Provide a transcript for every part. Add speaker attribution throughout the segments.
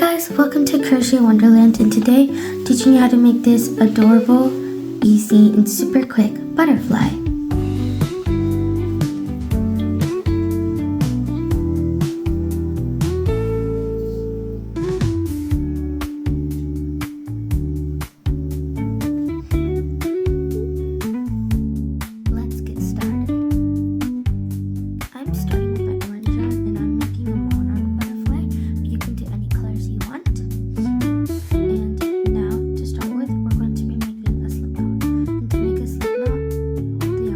Speaker 1: guys, welcome to Crochet Wonderland, and today teaching you how to make this adorable, easy, and super quick butterfly. Let's get started. I'm starting with my orange yarn and I'm making a monarch butterfly. You can do any colors you want. And now, to start with, we're going to be making a slip knot. And to make a slip knot, hold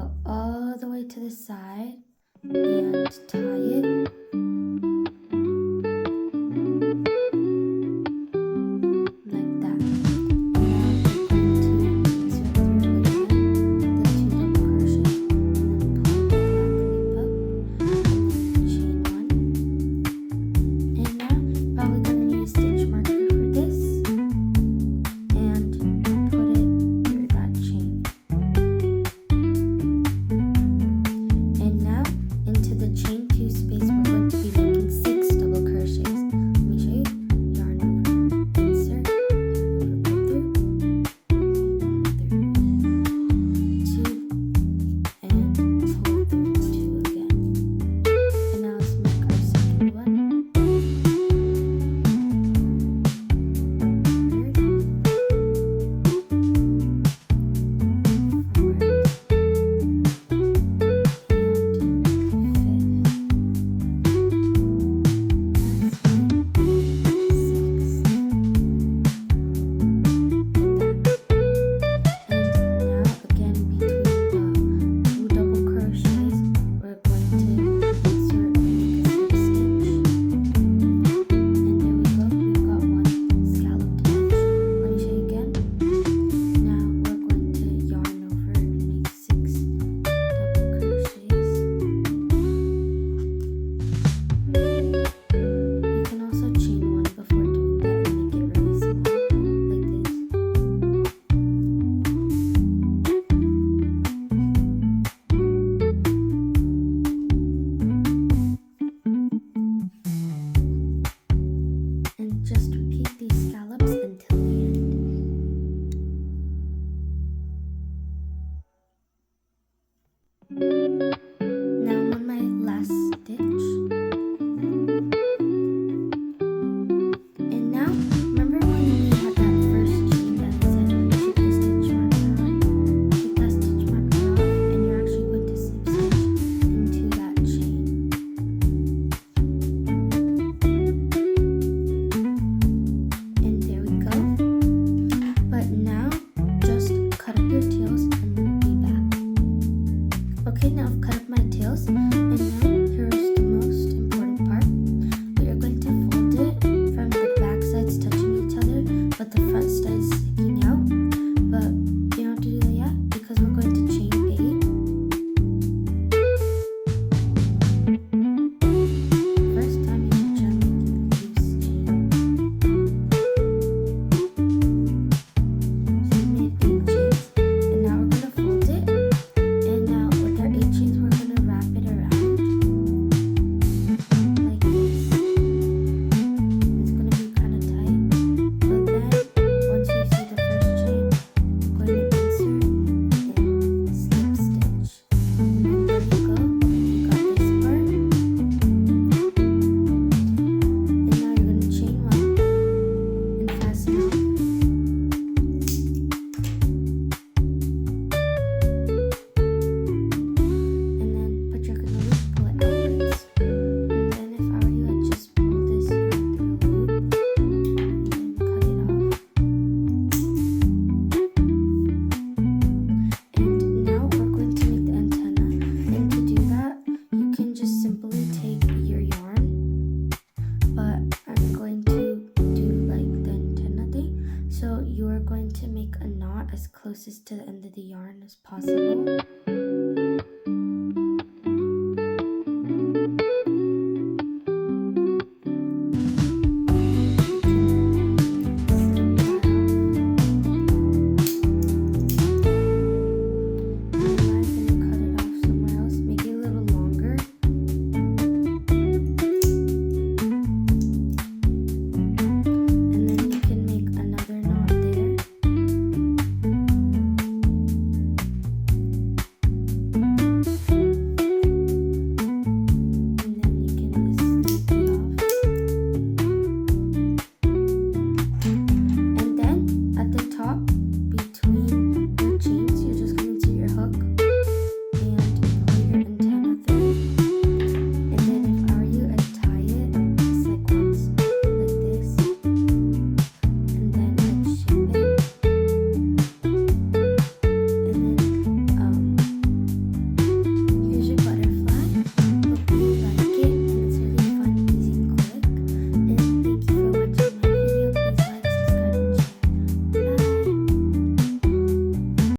Speaker 1: go all the way to the side and tie it. Like that. Now we're going to insert through again the 2 double crochets and then pull the black loop up and then chain 1. And now probably going to need a stitch marker for this and put it through that chain. And now into the chain 2 space we're going to be making 6 double crochets. Let me show you. Yarn over, insert, yarn over, pull through, 2, and pull through 2 again. And now let's make our second one. Just repeat these scallops until the end. Now I'm on my last stitch. And now, remember when we had that first chain that said keep the stitch marker on? Take that stitch marker off and you're actually going to slip stitch into that chain. Okay, now I've cut up my tails and now